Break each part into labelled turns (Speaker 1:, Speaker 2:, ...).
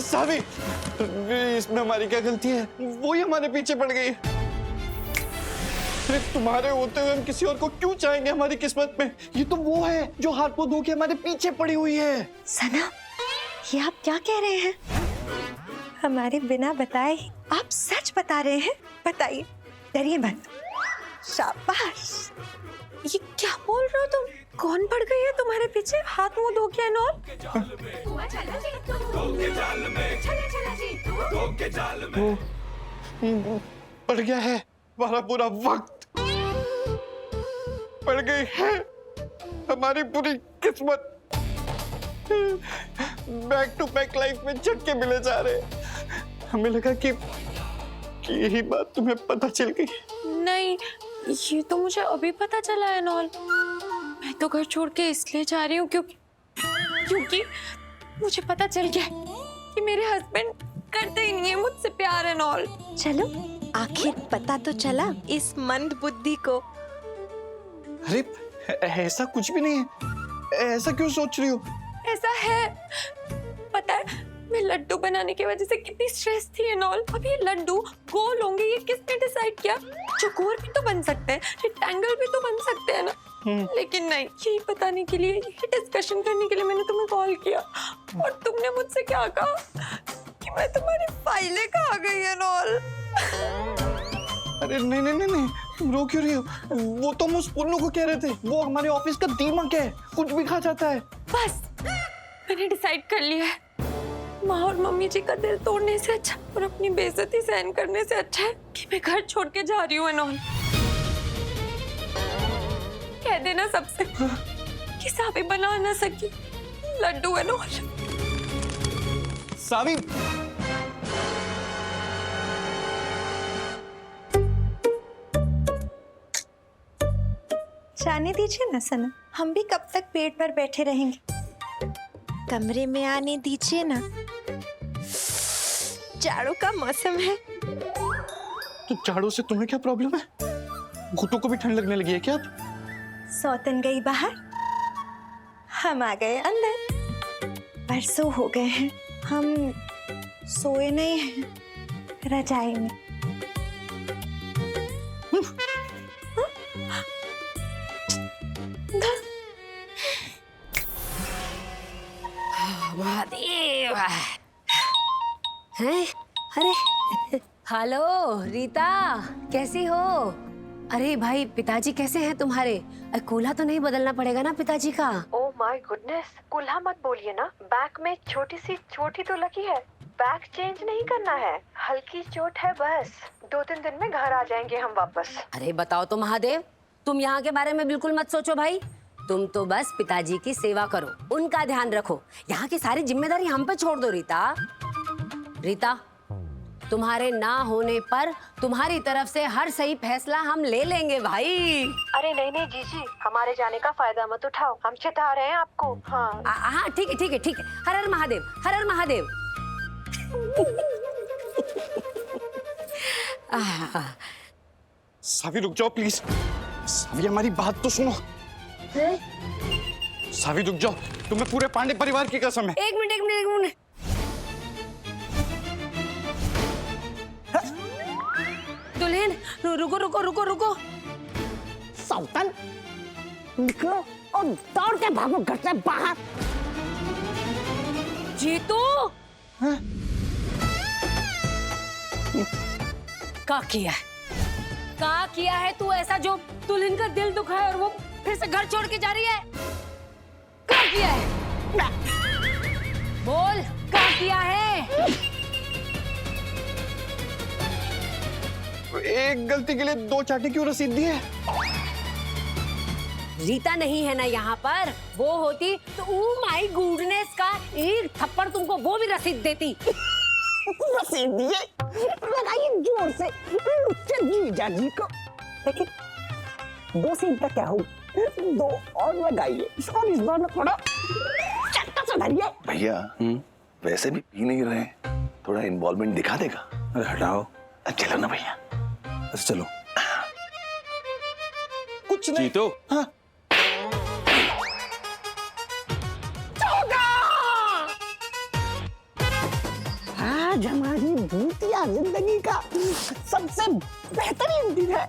Speaker 1: सावी, इसमें हमारी क्या गलती है? वो ही हमारे पीछे पड़ गई। अरे तुम्हारे होते हुए हम किसी और को क्यों चाहेंगे हमारी किस्मत में? ये तो वो है जो हाथ पांव धो के हमारे पीछे पड़ी हुई है।
Speaker 2: सना, ये आप क्या कह रहे हैं? हमारे बिना बताए ही आप सच बता रहे हैं? बताइए, डरिए मत। शाबाश। ये क्या बोल रहे हो तुम? कौन पड़ गई है तुम्हारे पीछे? हाथ मुंह धो के नॉल?
Speaker 1: वो पड़ गया है हमारा पूरा वक्त, पड़ गई है हमारी पूरी किस्मत। बैक टू बैक लाइफ में झटके मिले जा रहे। हमें लगा कि यही बात तुम्हें पता चल गई।
Speaker 3: नहीं, ये तो मुझे अभी पता चला है नॉल। मैं तो घर छोड़ के इसलिए जा रही हूँ क्योंकि मुझे पता चल गया कि मेरे हस्बैंड करते ही नहीं है मुझसे प्यार है नॉल।
Speaker 2: चलो, आखिर पता तो चला इस मंद बुद्धि को।
Speaker 1: अरे ऐसा कुछ भी नहीं है, ऐसा क्यों सोच रही हो?
Speaker 3: ऐसा है, पता है मैं लड्डू बनाने की वजह से कितनी स्ट्रेस थी एंड ऑल। अब ये लड्डू गोल होंगे, ये किसने डिसाइड किया? चौकोर भी तो बन सकते हैं, रेक्टेंगल भी तो बन सकते हैं ना। लेकिन नहीं, यही बताने के लिए, ये डिस्कशन करने के लिए मैंने तुम्हें कॉल किया और तुमने मुझसे क्या कहा कि मैं तुम्हारी फाइलें खा गई एंड ऑल।
Speaker 1: अरे नहीं नहीं नहीं नहीं, तुम रो क्यों रही हो? वो तो हम उस पुन्नू को कह रहे थे, वो हमारे ऑफिस का दीमक है, कुछ भी खा जाता है।
Speaker 3: बस मैंने डिसाइड कर लिया है, माँ और मम्मी जी का दिल तोड़ने से अच्छा और अपनी बेइज्जती सहन करने से अच्छा है कि मैं घर छोड़ के जा रही हूँ एंड ऑल। कह देना सबसे कि सावी बना ना सकी लड्डू एंड ऑल।
Speaker 1: सावी,
Speaker 2: जाने दीजिए ना सना, हम भी कब तक पेड़ पर बैठे रहेंगे? कमरे में आने दीजिए ना, जाड़ों का मौसम है।
Speaker 1: तो जाड़ों से तुम्हें क्या प्रॉब्लम है? घुटनों को भी ठंड लगने लगी है क्या अब?
Speaker 2: सौतन गई बाहर, हम आ गए अंदर। बरसों हो गए हैं हम सोए नहीं हैं रजाई में।
Speaker 4: महादेव हैं? अरे हेलो रीता, कैसी हो? अरे भाई, पिताजी कैसे हैं तुम्हारे? कूल्हा तो नहीं बदलना पड़ेगा ना पिताजी का?
Speaker 5: ओह माय गुडनेस, कुल्हा मत बोलिए ना। बैक में छोटी सी चोट ही तो लगी है, बैक चेंज नहीं करना है, हल्की चोट है बस। 2-3 दिन में घर आ जाएंगे हम वापस।
Speaker 4: अरे बताओ तो महादेव, तुम यहाँ के बारे में बिल्कुल मत सोचो भाई। तुम तो बस पिताजी की सेवा करो, उनका ध्यान रखो। यहाँ की सारी जिम्मेदारी हम पे छोड़ दो रीता। रीता, तुम्हारे ना होने पर तुम्हारी तरफ से हर सही फैसला हम ले लेंगे भाई।
Speaker 5: अरे नहीं नहीं जीजी, हमारे जाने का फायदा मत उठाओ, हम चिता रहे हैं आपको। हाँ
Speaker 4: हाँ, ठीक है ठीक है ठीक है। हर हर महादेव, हर हर महादेव।
Speaker 1: सावी रुक जाओ प्लीज। सावी हमारी बात तो सुनो। सावी रुक जाओ, तुम्हें पूरे पांडे परिवार की कसम है।
Speaker 4: एक मिनट एक मिनट एक मिनट। दुल्हन, रुको रुको रुको रुको।
Speaker 6: सौतन, निकलो और दौड़ के भागो घर से बाहर।
Speaker 4: जीतू, क्या किया है? क्या किया है तू ऐसा जो दुल्हन का दिल दुखाए और वो फिर से घर छोड़ के जा रही है? क्या किया है? बोल, क्या किया है?
Speaker 1: एक गलती के लिए 2 चाटे क्यों रसीद दी है?
Speaker 4: रीता नहीं है ना यहाँ पर, वो होती तो ओ माय गुडनेस का एक थप्पड़ तुमको वो भी रसीद देती।
Speaker 6: रसीद दिए, लगाइए जोर से लुच्चे जीजा जी को। लेकिन 2 सीन तक क्या हो, 2 और लगाइए। और इस बार में थोड़ा चट्टा सा धरिए।
Speaker 7: भैया वैसे भी पी नहीं रहे, थोड़ा इन्वॉल्वमेंट दिखा देगा।
Speaker 8: अरे हटाओ,
Speaker 7: चलो ना भैया।
Speaker 8: चलो।
Speaker 1: कुछ नहीं।
Speaker 8: जीतो,
Speaker 1: हाँ?
Speaker 6: आज हमारी भूतिया जिंदगी का सबसे बेहतरीन दिन है।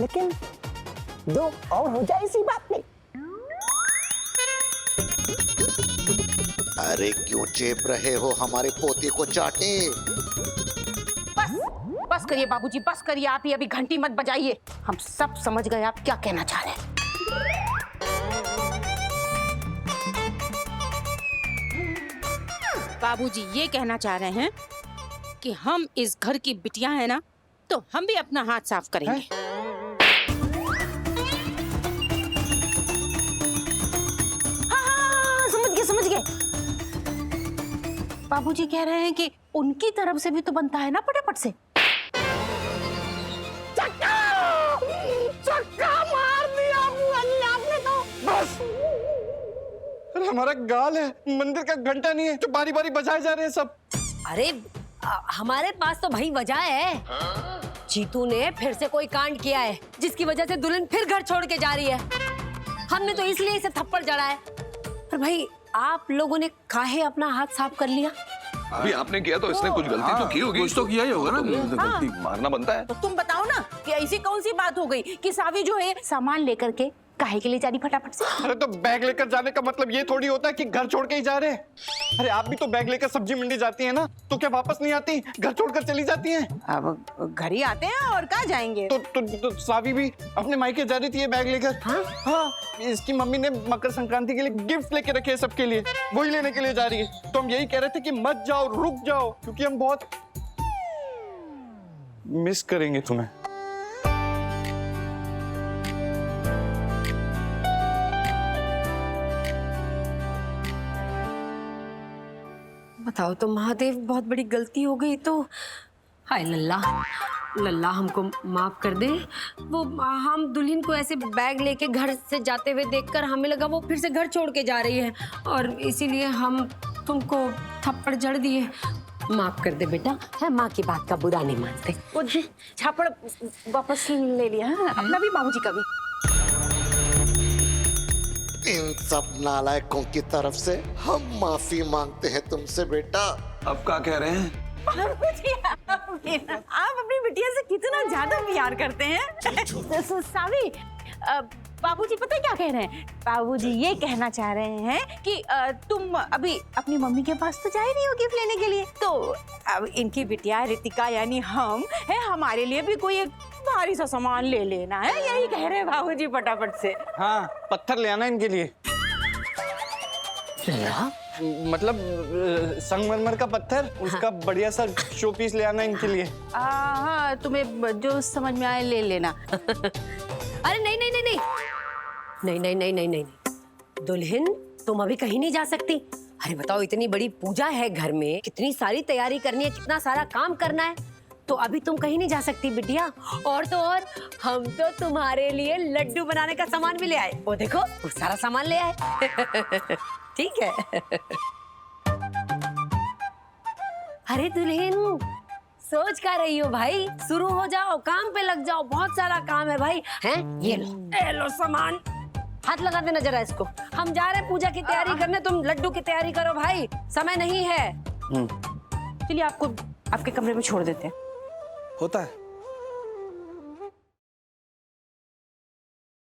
Speaker 6: लेकिन दो और हो जाए इसी बात में।
Speaker 8: अरे क्यों चेप रहे हो, हमारे पोते को चाटे।
Speaker 9: बस करिए बाबूजी, बस करिए। आप ही अभी घंटी मत बजाइए, हम सब समझ गए आप क्या कहना चाह रहे हैं। बाबूजी ये कहना चाह रहे हैं कि हम इस घर की बिटिया है ना, तो हम भी अपना हाथ साफ करेंगे। हाँ, समझ गए। बाबूजी कह रहे हैं कि उनकी तरफ से भी तो बनता है ना फटाफट से।
Speaker 6: चक्का मार दिया आपने तो। बस
Speaker 1: अरे हमारा गाल है, मंदिर का घंटा नहीं है जो बारी बारी बजाए जा रहे हैं सब।
Speaker 4: अरे हमारे पास तो भाई वजह है। जीतू ने फिर से कोई कांड किया है जिसकी वजह से दुल्हन फिर घर छोड़ के जा रही है। हमने तो इसलिए इसे थप्पड़ जड़ा है। पर भाई आप लोगों ने काहे अपना हाथ साफ कर लिया?
Speaker 7: अभी आपने किया तो इसने कुछ गलती तो की होगी।
Speaker 10: कुछ तो किया ही होगा ना।
Speaker 7: गलती मारना बनता है।
Speaker 9: तो तुम बताओ ना कि ऐसी कौन सी बात हो गई कि सावी जो है सामान लेकर के काहे के लिए जा रही फटाफट से?
Speaker 1: अरे तो बैग लेकर जाने का मतलब ये थोड़ी होता है कि घर छोड़ के ही जा रहे हैं। अरे आप भी तो बैग लेकर सब्जी मंडी जाती है ना, तो क्या वापस नहीं आती, घर छोड़कर चली जाती हैं?
Speaker 9: अब घर ही आते हैं और कहाँ जाएंगे?
Speaker 1: तो सावी भी अपने मायके जा रही थी ये बैग लेकर। हाँ, इसकी मम्मी ने मकर संक्रांति के लिए गिफ्ट लेके रखे हैं सबके लिए, वही लेने के लिए जा रही है। तो हम यही कह रहे थे कि मत जाओ, रुक जाओ, क्योंकि हम बहुत मिस करेंगे तुम्हें।
Speaker 4: बताओ तो महादेव, बहुत बड़ी गलती हो गई तो। हाय लल्ला, लल्ला हमको माफ कर दे। वो हम दुल्हन को ऐसे बैग लेके घर से जाते हुए देखकर हमें लगा वो फिर से घर छोड़ के जा रही है, और इसीलिए हम तुमको थप्पड़ जड़ दिए। माफ कर दे बेटा, है माँ की बात का बुरा नहीं मानते।
Speaker 9: वो झापड़ वापस ले लिया है, अपना भी बाबूजी का भी।
Speaker 8: इन सब नालायकों की तरफ से हम माफी मांगते हैं तुमसे बेटा।
Speaker 10: अब क्या कह रहे हैं?
Speaker 9: बाबूजी आप अपनी बिटिया से कितना ज्यादा प्यार करते हैं। सावी, बाबूजी पता है क्या कह रहे हैं? बाबूजी ये कहना चाह रहे हैं कि तुम अभी अपनी मम्मी के पास तो जा ही नहीं हो गिफ्ट लेने के लिए, तो अब इनकी बिटिया रितिका यानी हम है, हमारे लिए भी कोई एक भारी सा सामान ले लेना है, यही कह रहे हैं बाबूजी फटाफट से।
Speaker 1: हाँ, पत्थर ले आना इनके लिए। मतलब संगमरमर का पत्थर, उसका बढ़िया सा शो पीस ले आना इनके लिए।
Speaker 9: हाँ, तुम्हें जो समझ में आए ले लेना।
Speaker 4: अरे नहीं नहीं नहीं नहीं नहीं नहीं नहीं नहीं नहीं, दुल्हन तुम अभी कहीं नहीं जा सकती। अरे बताओ, इतनी बड़ी पूजा है घर में, कितनी सारी तैयारी करनी है, कितना सारा काम करना है, तो अभी तुम कहीं नहीं जा सकती बिटिया। और तो और हम तो तुम्हारे लिए लड्डू बनाने का सामान भी ले आए। वो देखो, वो सारा सामान ले आए। ठीक है। अरे दुल्हन, सोच क्या रही हो भाई? शुरू हो जाओ, काम पे लग जाओ, बहुत सारा काम है भाई। हैं? ये लो सामान, हाथ लगा देना जरा इसको। हम जा रहे हैं पूजा की तैयारी करने, तुम लड्डू की तैयारी करो भाई, समय नहीं है।
Speaker 9: चलिए आपको आपके कमरे में छोड़ देते हैं।
Speaker 10: होता है।